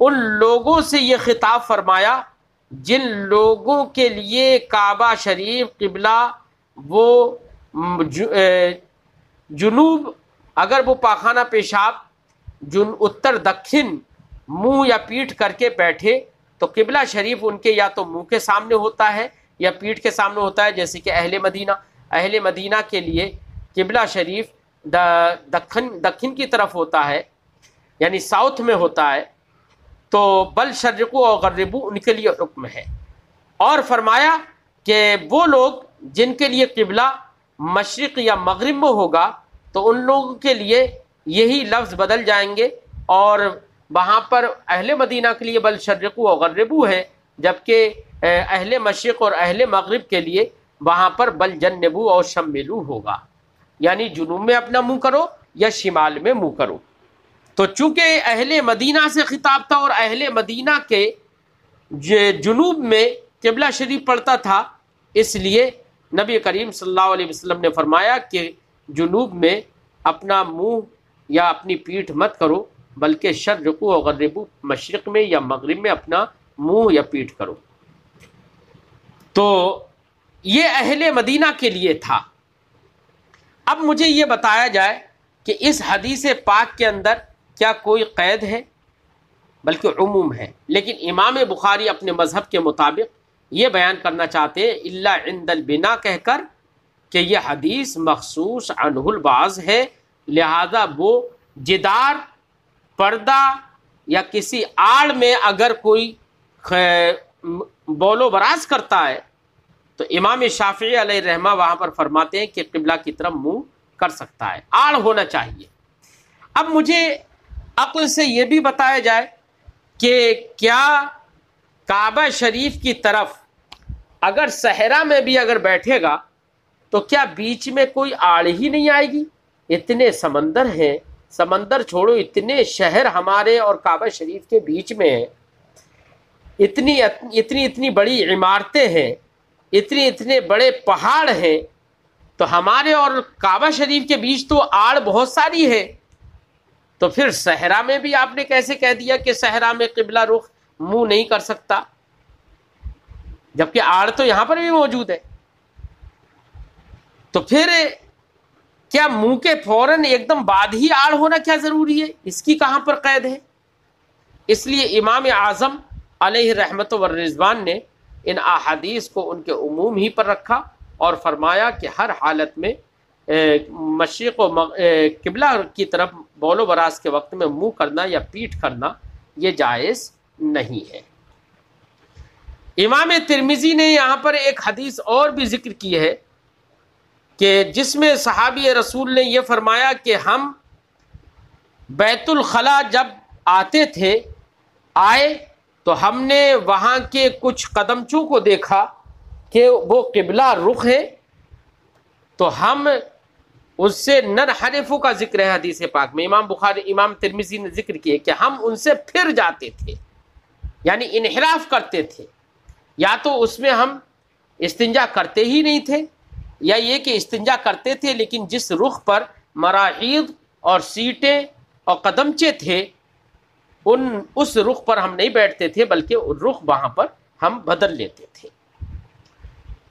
ان لوگوں سے یہ خطاب فرمایا جن لوگوں کے لیے کعبہ شریف قبلہ وہ جنوب، اگر وہ پاخانہ پیشاب اتر دکھن منہ یا پیٹھ کر کے بیٹھے تو قبلہ شریف ان کے یا تو منہ کے سامنے ہوتا ہے یا پیٹھ کے سامنے ہوتا ہے، جیسے کہ اہل مدینہ کے لیے قبلہ شریف دکھن کی طرف ہوتا ہے، یعنی ساؤتھ میں ہوتا ہے، تو بل شرقو اور غربو ان کے لیے حکم ہے۔ اور فرمایا کہ وہ لوگ جن کے لیے قبلہ مشرق یا مغرب میں ہوگا تو ان لوگوں کے لیے یہی لفظ بدل جائیں گے، اور وہاں پر اہل مدینہ کے لیے بل شرقو اور غربو ہے، جبکہ اہل مشرق اور اہل مغرب کے لیے وہاں پر بل جنبو اور شملو ہوگا، یعنی جنوب میں اپنا منہ کرو یا شمال میں منہ کرو۔ تو چونکہ اہل مدینہ سے خطاب تھا اور اہل مدینہ کے جنوب میں قبلہ شریف پڑتا تھا، اس لیے نبی کریم صلی اللہ علیہ وسلم نے فرمایا کہ جنوب میں اپنا منہ یا اپنی پیٹھ مت کرو، بلکہ شرقو اور غربو مشرق میں یا مغرب میں اپنا منہ یا پیٹھ کرو۔ تو یہ اہل مدینہ کے لیے تھا۔ اب مجھے یہ بتایا جائے کہ اس حدیث پاک کے اندر کیا کوئی قید ہے؟ بلکہ عموم ہے، لیکن امام بخاری اپنے مذہب کے مطابق یہ بیان کرنا چاہتے ہیں الا عند البنا کہہ کر کہ یہ حدیث مخصوص عنہ البعض ہے، لہذا وہ جدار، پردہ یا کسی آڑ میں اگر کوئی بول و براز کرتا ہے تو امام شافعی علیہ رحمہ وہاں پر فرماتے ہیں کہ قبلہ کی طرف منہ کر سکتا ہے، آڑ ہونا چاہیے۔ اب مجھے عقل سے یہ بھی بتایا جائے کہ کیا کعبہ شریف کی طرف اگر صحرا میں بھی اگر بیٹھے گا تو کیا بیچ میں کوئی آڑ ہی نہیں آئے گی؟ اتنے سمندر ہیں، سمندر چھوڑو، اتنے شہر ہمارے اور کعبہ شریف کے بیچ میں ہیں، اتنی بڑی عمارتیں ہیں، اتنے بڑے پہاڑ ہیں، تو ہمارے اور کعبہ شریف کے بیچ تو آڑ بہت ساری ہے، تو پھر صحرا میں بھی آپ نے کیسے کہہ دیا کہ صحرا میں قبلہ رخ منہ نہیں کر سکتا، جبکہ آڑ تو یہاں پر بھی موجود ہے؟ تو پھر کیا منہ کے فوراً ایک دم بعد ہی آڑ ہونا کیا ضروری ہے؟ اس کی کہاں پر قید ہے؟ اس لیے امام اعظم علیہ رحمت و رضوان نے ان احادیث کو ان کے عموم ہی پر رکھا اور فرمایا کہ ہر حالت میں مشرق و قبلہ کی طرف بول و براز کے وقت میں منہ کرنا یا پیٹھ کرنا یہ جائز نہیں ہے۔ امام ترمذی نے یہاں پر ایک حدیث اور بھی ذکر کی ہے کہ جس میں صحابی رسول نے یہ فرمایا کہ ہم بیت الخلا جب آئے تو ہم نے وہاں کے کچھ قدمچوں کو دیکھا کہ وہ قبلہ رخ ہے، تو ہم اس سے ننحرف کا ذکر ہے حدیث پاک میں، امام ترمذی نے ذکر کیا کہ ہم ان سے پھر جاتے تھے، یعنی انحراف کرتے تھے، یا تو اس میں ہم استنجا کرتے ہی نہیں تھے، یا یہ کہ استنجا کرتے تھے لیکن جس رخ پر مراحیض اور سیٹیں اور قدمچے تھے اس رخ پر ہم نہیں بیٹھتے تھے، بلکہ رخ وہاں پر ہم بدل لیتے تھے۔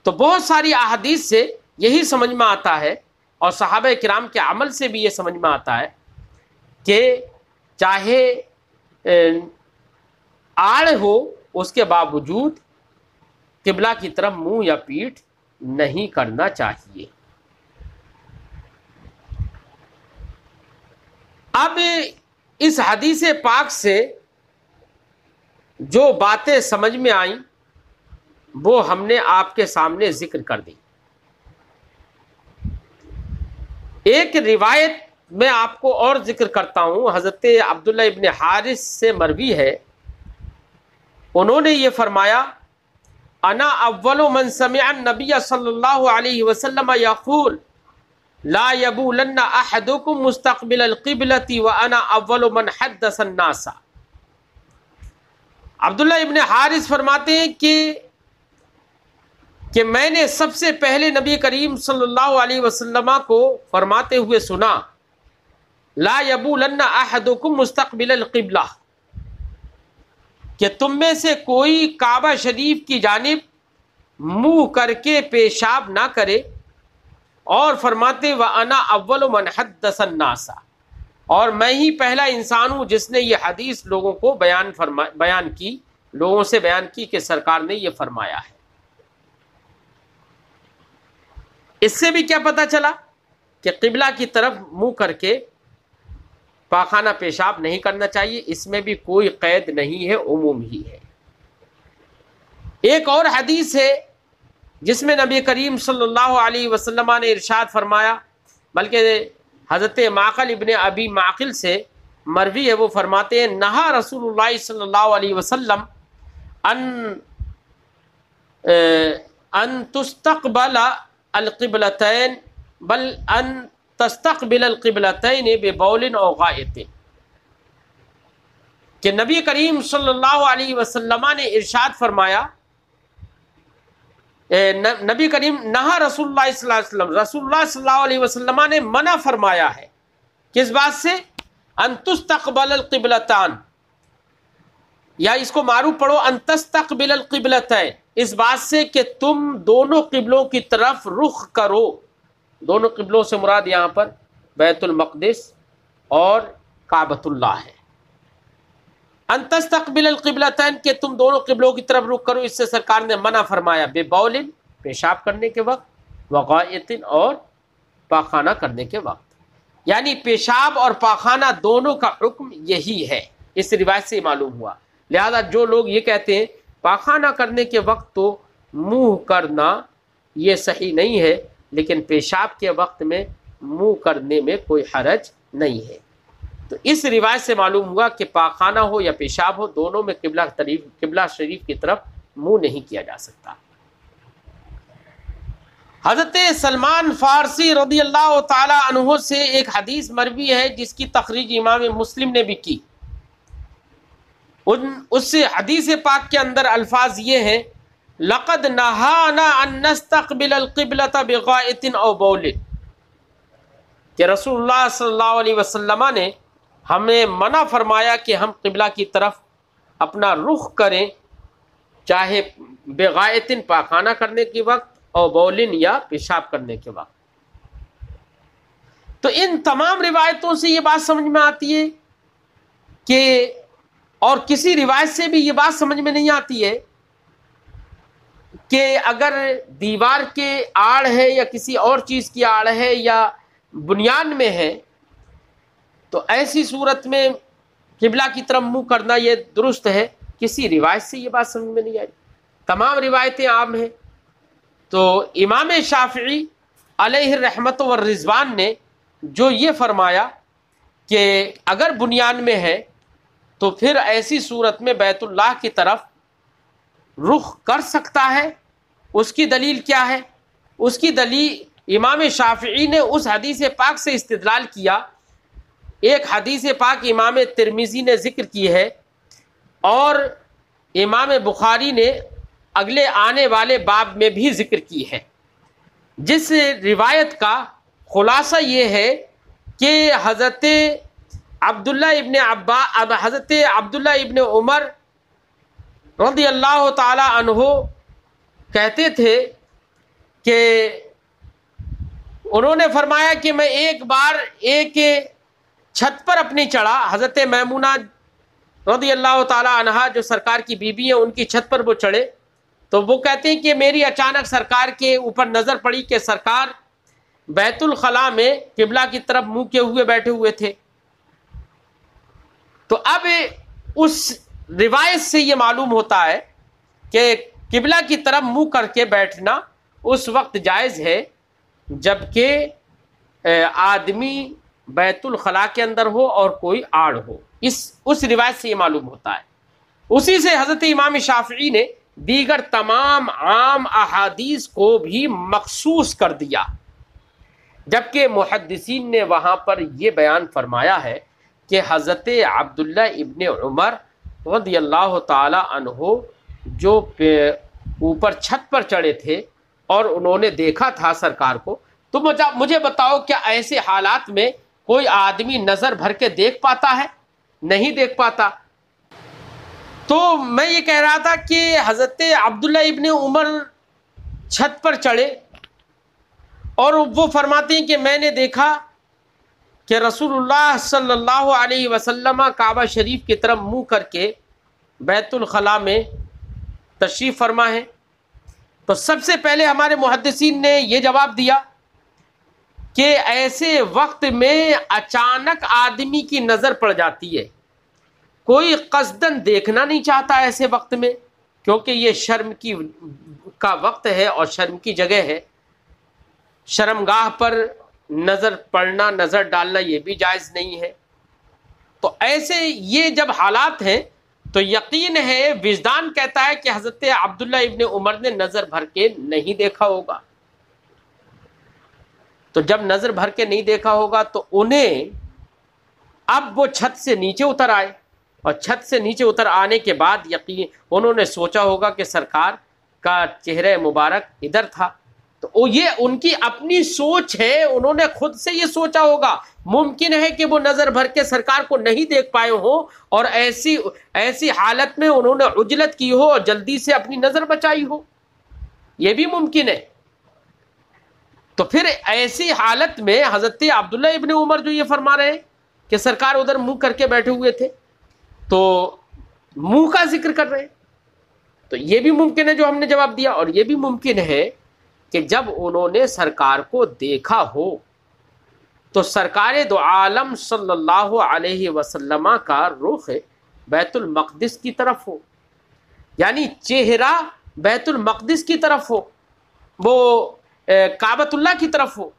تو بہت ساری احادیث سے یہی سمجھ میں آتا ہے، اور صحابہ کرام کے عمل سے بھی یہ سمجھ میں آتا ہے کہ چاہے آڑ ہو اس کے باوجود قبلہ کی طرف منہ یا پیٹھ نہیں کرنا چاہیے۔ اب اس حدیث پاک سے جو باتیں سمجھ میں آئیں وہ ہم نے آپ کے سامنے ذکر کر دی۔ ایک روایت میں آپ کو اور ذکر کرتا ہوں، حضرت عبداللہ ابن حارث سے مروی ہے، انہوں نے یہ فرمایا انا اول من سمع النبی صلی اللہ علیہ وسلم یقول لا یبولن احدکم مستقبل القبلة وانا اول من حدث الناس۔ عبداللہ ابن حارث فرماتے ہیں کہ کہ میں نے سب سے پہلے نبی کریم صلی اللہ علیہ وسلم کو فرماتے ہوئے سنا لا یبولن احدکم مستقبل القبلہ، کہ تم میں سے کوئی کعبہ شریف کی جانب منہ کر کے پیشاب نہ کرے، اور فرماتے وَأَنَا أَوَّلُ مَنْ حَدَّثَ النَّاسَ، اور میں ہی پہلا انسان ہوں جس نے یہ حدیث لوگوں کو بیان کی کہ سرکار نے یہ فرمایا ہے۔ اس سے بھی کیا پتہ چلا کہ قبلہ کی طرف منہ کر کے پاخانہ پیشاب نہیں کرنا چاہیے، اس میں بھی کوئی قید نہیں ہے، عموم ہی ہے۔ ایک اور حدیث ہے جس میں نبی کریم صلی اللہ علیہ وسلم نے ارشاد فرمایا، بلکہ حضرت معقل ابن ابی معقل سے مروی ہے، وہ فرماتے ہیں نہا رسول اللہ صلی اللہ علیہ وسلم ان تستقبل القبلتین بل ان تستقبل القبلتین ببول او غائط، کہ نبی کریم صلی اللہ علیہ وسلم نے ارشاد فرمایا، نبی کریم نہا رسول اللہ صلی اللہ علیہ وسلم، رسول اللہ صلی اللہ علیہ وسلم نے منع فرمایا ہے کس بات سے؟ ان تستقبل القبلتان، یا اس کو معروف پڑھو ان تستقبل القبلتین، اس بات سے کہ تم دونوں قبلوں کی طرف رخ کرو۔ دونوں قبلوں سے مراد یہاں پر بیت المقدس اور کعبۃ اللہ ہے۔ ان تستقبل القبلتین، کہ تم دونوں قبلوں کی طرف رخ کرو، اس سے سرکار نے منع فرمایا، بے بول، پیشاب کرنے کے وقت، وغائط، اور پاخانہ کرنے کے وقت، یعنی پیشاب اور پاخانہ دونوں کا حکم یہی ہے۔ اس روایت سے معلوم ہوا، لہذا جو لوگ یہ کہتے ہیں پاخانہ کرنے کے وقت تو منہ کرنا، یہ صحیح نہیں ہے، لیکن پیشاب کے وقت میں منہ کرنے میں کوئی حرج نہیں ہے۔ تو اس روایت سے معلوم ہوا کہ پاخانہ ہو یا پیشاب ہو، دونوں میں قبلہ شریف کی طرف منہ نہیں کیا جا سکتا۔ حضرت سلمان فارسی رضی اللہ تعالی عنہ سے ایک حدیث مروی ہے جس کی تخریج امام مسلم نے بھی کی۔ اس سے حدیث پاک کے اندر الفاظ یہ ہیں لقد نہانا ان نستقبل القبلۃ بغائط او بول، کہ رسول اللہ صلی اللہ علیہ وسلم نے ہمیں منع فرمایا کہ ہم قبلہ کی طرف اپنا رخ کریں، چاہے بغائط پاخانہ کرنے کے وقت، اور بولن یا پیشاب کرنے کے وقت۔ تو ان تمام روایتوں سے یہ بات سمجھ میں آتی ہے کہ، اور کسی روایت سے بھی یہ بات سمجھ میں نہیں آتی ہے کہ اگر دیوار کے آڑ ہے یا کسی اور چیز کی آڑ ہے یا بنیاد میں ہے، تو ایسی صورت میں قبلہ کی طرف منہ کرنا یہ درست ہے۔ کسی روایت سے یہ بات سمجھ میں نہیں آئی، تمام روایتیں عام ہیں۔ تو امام شافعی علیہ الرحمت والرضوان نے جو یہ فرمایا کہ اگر بنیاد میں ہے تو پھر ایسی صورت میں بیت اللہ کی طرف رخ کر سکتا ہے۔ اس کی دلیل کیا ہے؟ اس کی دلیل امام شافعی نے اس حدیث پاک سے استدلال کیا، ایک حدیث پاک امام ترمذی نے ذکر کی ہے اور امام بخاری نے اگلے آنے والے باب میں بھی ذکر کی ہے، جس روایت کا خلاصہ یہ ہے کہ حضرت عبداللہ ابن عمر رضی اللہ تعالی عنہ کہتے تھے کہ انہوں نے فرمایا کہ میں ایک بار ایک چھت پر اپنی چڑھا، حضرت میمونہ رضی اللہ تعالی عنہا جو سرکار کی بیوی ہیں ان کی چھت پر وہ چڑھے، تو وہ کہتے ہیں کہ میری اچانک سرکار کے اوپر نظر پڑی کہ سرکار بیت الخلاء میں قبلہ کی طرف منہ کیے ہوئے بیٹھے ہوئے تھے۔ تو اب اس روایت سے یہ معلوم ہوتا ہے کہ قبلہ کی طرف منہ کر کے بیٹھنا اس وقت جائز ہے جبکہ آدمی بیت الخلاء کے اندر ہو اور کوئی آڑ ہو، اس روایت سے یہ معلوم ہوتا ہے۔ اسی سے حضرت امام شافعی نے دیگر تمام عام احادیث کو بھی مخصوص کر دیا، جبکہ محدثین نے وہاں پر یہ بیان فرمایا ہے کہ حضرت عبداللہ ابن عمر رضی اللہ تعالی عنہ جو اوپر چھت پر چڑھے تھے اور انہوں نے دیکھا تھا سرکار کو، تو مجھے بتاؤ کیا ایسے حالات میں کوئی آدمی نظر بھر کے دیکھ پاتا ہے؟ نہیں دیکھ پاتا۔ تو میں یہ کہہ رہا تھا کہ حضرت عبداللہ ابن عمر چھت پر چڑھے اور وہ فرماتے ہیں کہ میں نے دیکھا کہ رسول اللہ صلی اللہ علیہ وسلم کعبہ شریف کی طرف منہ کر کے بیت الخلاء میں تشریف فرما ہے۔ تو سب سے پہلے ہمارے محدثین نے یہ جواب دیا کہ ایسے وقت میں اچانک آدمی کی نظر پڑ جاتی ہے، کوئی قصدن دیکھنا نہیں چاہتا ایسے وقت میں، کیونکہ یہ شرم کا وقت ہے اور شرم کی جگہ ہے۔ شرمگاہ پر نظر پڑنا، نظر ڈالنا یہ بھی جائز نہیں ہے۔ تو ایسے یہ جب حالات ہیں تو یقین ہے، وجدان کہتا ہے کہ حضرت عبداللہ ابن عمر نے نظر بھر کے نہیں دیکھا ہوگا۔ تو جب نظر بھر کے نہیں دیکھا ہوگا تو انہیں اب وہ چھت سے نیچے اتر آئے، اور چھت سے نیچے اتر آنے کے بعد یقین انہوں نے سوچا ہوگا کہ سرکار کا چہرہ مبارک ادھر تھا۔ تو یہ ان کی اپنی سوچ ہے، انہوں نے خود سے یہ سوچا ہوگا۔ ممکن ہے کہ وہ نظر بھر کے سرکار کو نہیں دیکھ پائے ہوں، اور ایسی حالت میں انہوں نے عجلت کی ہو اور جلدی سے اپنی نظر بچائی ہو، یہ بھی ممکن ہے۔ تو پھر ایسی حالت میں حضرت عبداللہ ابن عمر جو یہ فرما رہے ہیں کہ سرکار ادھر منہ کر کے بیٹھے ہوئے تھے، تو منہ کا ذکر کر رہے ہیں، تو یہ بھی ممکن ہے جو ہم نے جواب دیا، اور یہ بھی ممکن ہے کہ جب انہوں نے سرکار کو دیکھا ہو تو سرکار دو عالم صلی اللہ علیہ وسلم کا رخ بیت المقدس کی طرف ہو، یعنی چہرہ بیت المقدس کی طرف ہو، وہ کعبۃ اللہ کی طرف ہو،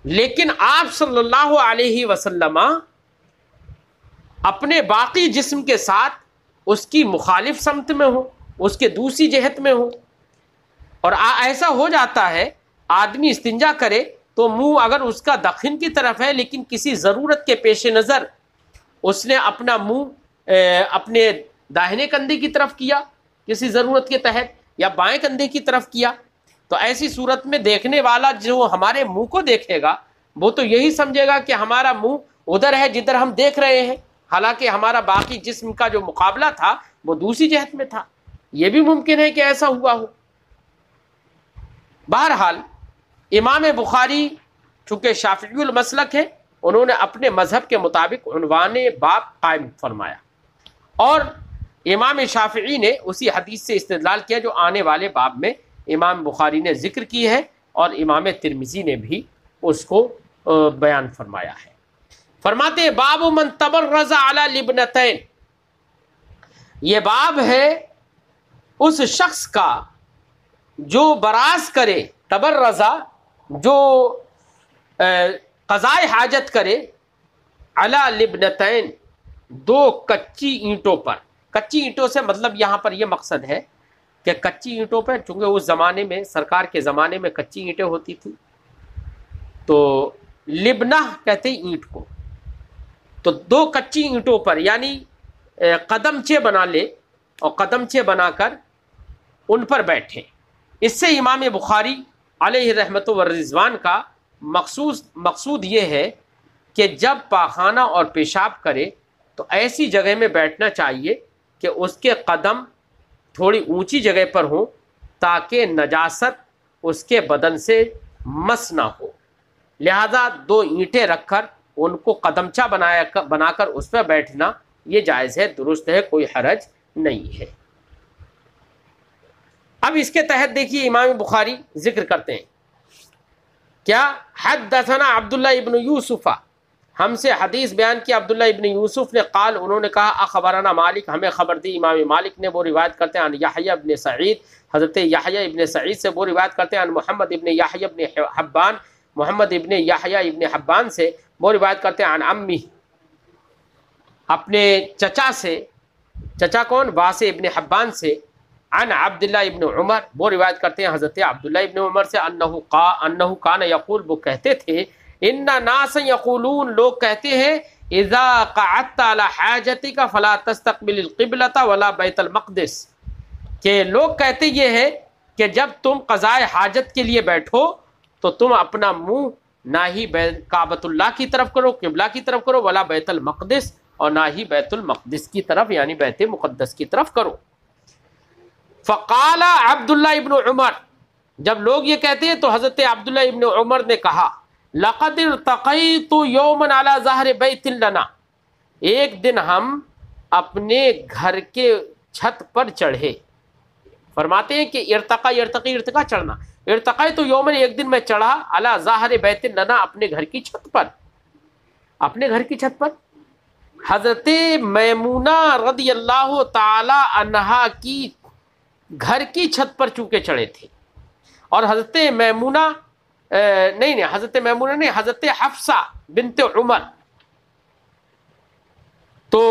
لیکن آپ صلی اللہ علیہ وسلم اپنے باقی جسم کے ساتھ اس کی مخالف سمت میں ہو، اس کے دوسری جہت میں ہو۔ اور ایسا ہو جاتا ہے، آدمی استنجا کرے تو منہ اگر اس کا دکن کی طرف ہے، لیکن کسی ضرورت کے پیش نظر اس نے اپنا منہ اپنے داہنے کندھے کی طرف کیا، کسی ضرورت کے تحت، یا بائیں کندھے کی طرف کیا، تو ایسی صورت میں دیکھنے والا جو ہمارے منہ کو دیکھے گا وہ تو یہی سمجھے گا کہ ہمارا منہ ادھر ہے جدھر ہم دیکھ رہے ہیں، حالانکہ ہمارا باقی جسم کا جو مقابلہ تھا وہ دوسری جہت میں تھا۔ یہ بھی ممکن ہے کہ ایسا ہوا ہو۔ بہرحال امام بخاری چونکہ شافعی المسلک ہے، انہوں نے اپنے مذہب کے مطابق عنوان باب قائم فرمایا، اور امام شافعی نے اسی حدیث سے استدلال کیا جو آنے والے باب میں امام بخاری نے ذکر کی ہے، اور امام ترمذی نے بھی اس کو بیان فرمایا ہے۔ فرماتے ہیں باب من تبرز علی لبنتین، یہ باب ہے اس شخص کا جو براز کرے، تبرزہ جو قضائے حاجت کرے، علی لبنتین دو کچی اینٹوں پر۔ کچی اینٹوں سے مطلب یہاں پر یہ مقصد ہے کہ کچی اینٹوں پر، چونکہ اس زمانے میں سرکار کے زمانے میں کچی اینٹیں ہوتی تھی، تو لبنہ کہتے ہیں اینٹ کو، تو دو کچی اینٹوں پر یعنی قدمچے بنا لے اور قدمچے بنا کر ان پر بیٹھے۔ اس سے امام بخاری علیہ رحمت و رضوان کا مقصود یہ ہے کہ جب پاخانہ اور پیشاب کرے تو ایسی جگہ میں بیٹھنا چاہیے کہ اس کے قدم تھوڑی اونچی جگہ پر ہوں، تاکہ نجاست اس کے بدن سے مس نہ ہو۔ لہذا دو اینٹیں رکھ کر ان کو قدمچہ بنا کر اس پر بیٹھنا یہ جائز ہے، درست ہے، کوئی حرج نہیں ہے۔ اب اس کے تحت دیکھیے امام بخاری ذکر کرتے ہیں کیا، حدثنا عبداللہ ابن یوسف، ہم سے حدیث بیان کی عبداللہ ابن یوسف نے، قال انہوں نے کہا، اخبرنا مالک، ہمیں خبر دی امام مالک نے، وہ روایت کرتے ہیں عن یحییٰ ابن سعید، حضرت یحییٰ ابن سعید سے وہ روایت کرتے ہیں عن محمد ابن یحییٰ ابن حبان، محمد ابن یحییٰ ابن حبان سے وہ روایت کرتے ہیں عن امی، اپنے چچا سے، چچا کون؟ واسع ابن حبان سے، عن عبداللہ ابن عمر، وہ روایت کرتے ہیں حضرت عبداللہ ابن عمر سے، انہو کان یقول، وہ کہتے تھے، ان ناس یقولون، لوگ کہتے ہیں، اذا قعدت علی حاجتک فلا تستقبل القبلۃ ولا بیت المقدس، کہ لوگ کہتے یہ ہیں کہ جب تم قضائے حاجت کے لیے بیٹھو تو تم اپنا منہ نہ ہی کعبۃ اللہ کی طرف کرو، قبلہ کی طرف کرو، ولا بیت المقدس، اور نہ ہی بیت المقدس کی طرف یعنی بیت مقدس کی طرف کرو۔ فقال عبداللہ ابن عمر، جب لوگ یہ کہتے ہیں تو حضرت عبداللہ ابن عمر نے کہا لقد ارتقیت یوما علی ظہر بیت لنا، ایک دن ہم اپنے گھر کے چھت پر چڑھے۔ فرماتے ہیں کہ ارتقا چڑھنا، ارتقا تو یومن، ایک دن میں چڑھا، علی ظاہر بیت لنا، اپنے گھر کی چھت پر، اپنے گھر کی چھت پر۔ حضرت میمونہ رضی اللہ تعالی عنہا کی گھر کی چھت پر چونکہ چڑھے تھے، اور حضرت میمونہ حضرت میمونہ نہیں، حضرت حفصہ بنت عمر، تو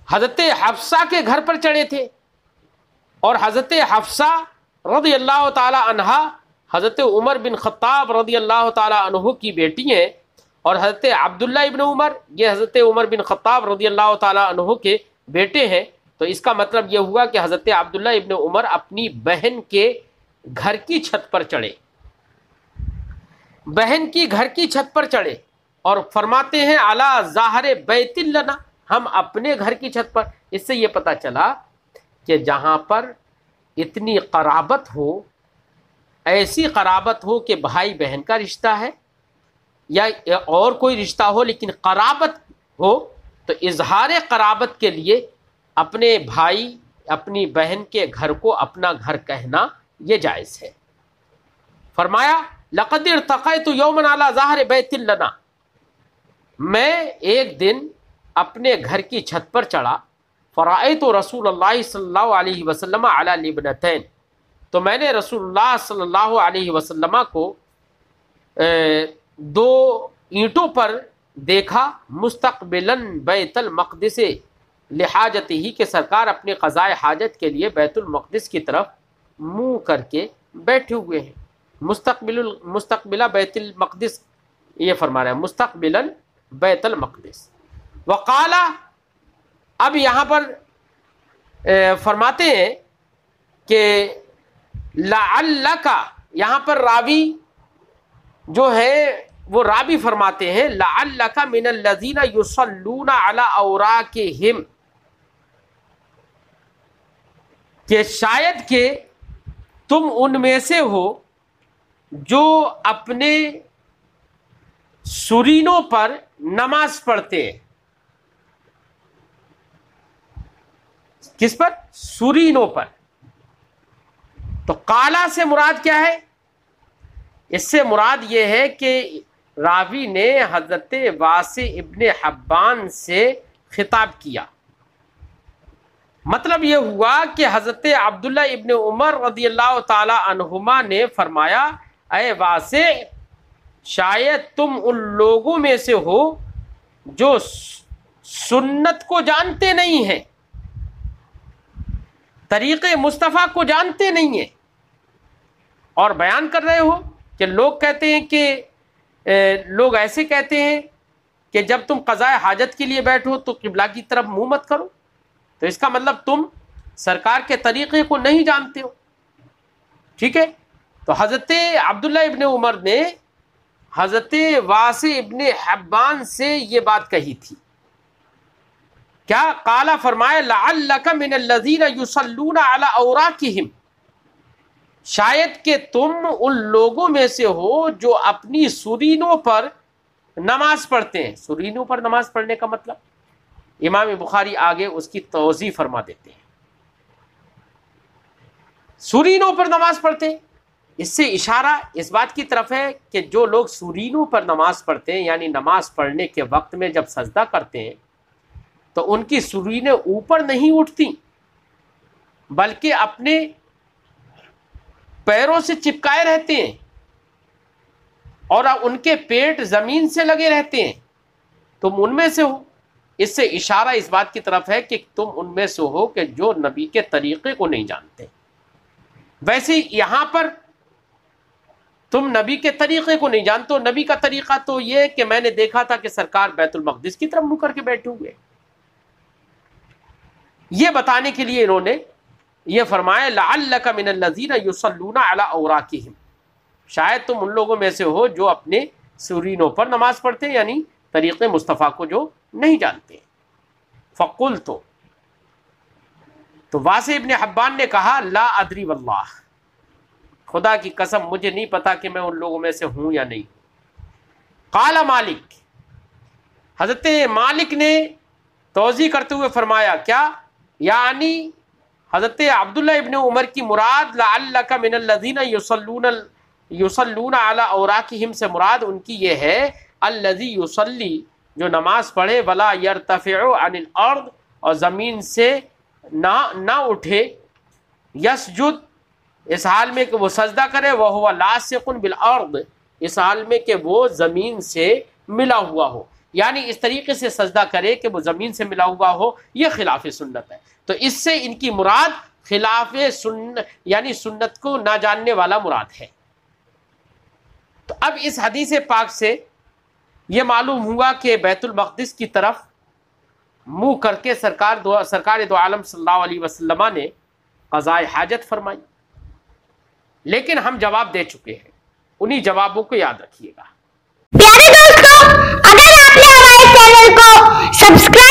حضرت حفصہ کے گھر پر چڑھے تھے، اور حضرت حفصہ رضی اللہ تعالی عنہا حضرت عمر بن خطاب رضی اللہ تعالی عنہ کی بیٹی ہیں، اور حضرت عبداللہ ابن عمر یہ حضرت عمر بن خطاب رضی اللہ تعالی عنہ کے بیٹے ہیں۔ تو اس کا مطلب یہ ہوا کہ حضرت عبداللہ ابن عمر اپنی بہن کے گھر کی چھت پر چڑھے، بہن کی گھر کی چھت پر چڑھے، اور فرماتے ہیں علی ظاہر بیت لنا، ہم اپنے گھر کی چھت پر۔ اس سے یہ پتہ چلا کہ جہاں پر اتنی قرابت ہو، ایسی قرابت ہو کہ بھائی بہن کا رشتہ ہے یا اور کوئی رشتہ ہو، لیکن قرابت ہو، تو اظہار قرابت کے لیے اپنے بھائی اپنی بہن کے گھر کو اپنا گھر کہنا یہ جائز ہے۔ فرمایا لقد ارتقیت یوما علی ظاہر بیت لنا، میں ایک دن اپنے گھر کی چھت پر چڑھا، فرأیت رسول اللہ صلی اللہ علیہ وسلم علی لبنتین، تو میں نے رسول اللہ صلی اللہ علیہ وسلم کو دو اینٹوں پر دیکھا، مستقبلاً بیت المقدس لحاجتہ ہی، کہ سرکار اپنے قضائے حاجت کے لیے بیت المقدس کی طرف منہ کر کے بیٹھے ہوئے ہیں۔ مستقبلہ بیت المقدس، یہ فرما رہے ہیں مستقبلاً بیت المقدس۔ وقال، اب یہاں پر فرماتے ہیں کہ لعلک، یہاں پر راوی جو ہے وہ راوی فرماتے ہیں لعلک من الذین یصلون علی اوراقہم، کہ شاید کہ تم ان میں سے ہو جو اپنے سرینوں پر نماز پڑھتے ہیں۔ کس پر؟ سرینوں پر۔ تو قالا سے مراد کیا ہے؟ اس سے مراد یہ ہے کہ راوی نے حضرت واسع ابن حبان سے خطاب کیا۔ مطلب یہ ہوا کہ حضرت عبداللہ ابن عمر رضی اللہ تعالی عنہما نے فرمایا اے واسع، شاید تم ان لوگوں میں سے ہو جو سنت کو جانتے نہیں ہیں، طریق مصطفیٰ کو جانتے نہیں ہیں، اور بیان کر رہے ہو کہ لوگ کہتے ہیں کہ لوگ ایسے کہتے ہیں کہ جب تم قضائے حاجت کے لیے بیٹھو تو قبلہ کی طرف منہ مت کرو، تو اس کا مطلب تم سرکار کے طریقے کو نہیں جانتے ہو۔ ٹھیک ہے، تو حضرت عبداللہ ابن عمر نے حضرت واسع ابن حبان سے یہ بات کہی تھی، کیا؟ قالا، فرمایا لعلک من الذین یصلون علی اوراقہم، شاید کہ تم ان لوگوں میں سے ہو جو اپنی سرینوں پر نماز پڑھتے ہیں۔ سرینوں پر نماز پڑھنے کا مطلب امام بخاری آگے اس کی توضیح فرما دیتے ہیں۔ سرینوں پر نماز پڑھتے ہیں، اس سے اشارہ اس بات کی طرف ہے کہ جو لوگ سرینوں پر نماز پڑھتے ہیں، یعنی نماز پڑھنے کے وقت میں جب سجدہ کرتے ہیں تو ان کی سرینیں اوپر نہیں اٹھتی، بلکہ اپنے پیروں سے چپکائے رہتے ہیں، اور ان کے پیٹ زمین سے لگے رہتے ہیں۔ تم ان میں سے ہو، اس سے اشارہ اس بات کی طرف ہے کہ تم ان میں سے ہو کہ جو نبی کے طریقے کو نہیں جانتے۔ ویسے یہاں پر تم نبی کے طریقے کو نہیں جانتے، نبی کا طریقہ تو یہ کہ میں نے دیکھا تھا کہ سرکار بیت المقدس کی طرف منہ کر کے بیٹھے ہوئے، یہ بتانے کے لیے انہوں نے یہ فرمایا لعلک من الذین یصلون علی اوراقہم، شاید تم ان لوگوں میں سے ہو جو اپنے سرینوں پر نماز پڑھتے ہیں، یعنی طریق مصطفیٰ کو جو نہیں جانتے۔ فقلت، تو واسع ابن حبان نے کہا لا ادری واللہ، خدا کی قسم مجھے نہیں پتا کہ میں ان لوگوں میں سے ہوں یا نہیں۔ قال مالک، حضرت مالک نے توضیح کرتے ہوئے فرمایا کیا؟ یعنی حضرت عبداللہ ابن عمر کی مراد لعلک من الذین یصلون علی اوراقہم سے مراد ان کی یہ ہے الذی یصلی، جو نماز پڑھے ولا یرتفع عن الارض، اور زمین سے نہ اٹھے، یسجد، اس حال میں کہ وہ سجدہ کرے، وہو لاصق بالارض، اس حال میں کہ وہ زمین سے ملا ہوا ہو، یعنی اس طریقے سے سجدہ کرے کہ وہ زمین سے ملا ہوا ہو، یہ خلاف سنت ہے۔ تو اس سے ان کی مراد خلاف سنت، یعنی سنت کو نہ جاننے والا مراد ہے۔ تو اب اس حدیث پاک سے یہ معلوم ہوا کہ بیت المقدس کی طرف منہ کر کے سرکار دو عالم صلی اللہ علیہ وسلم نے قضاء حاجت فرمائی، لیکن ہم جواب دے چکے ہیں، انہی جوابوں کو یاد رکھیے گا۔ پیارے دوستو، اگر آپ نے ہمارے چینل کو سبسکرائب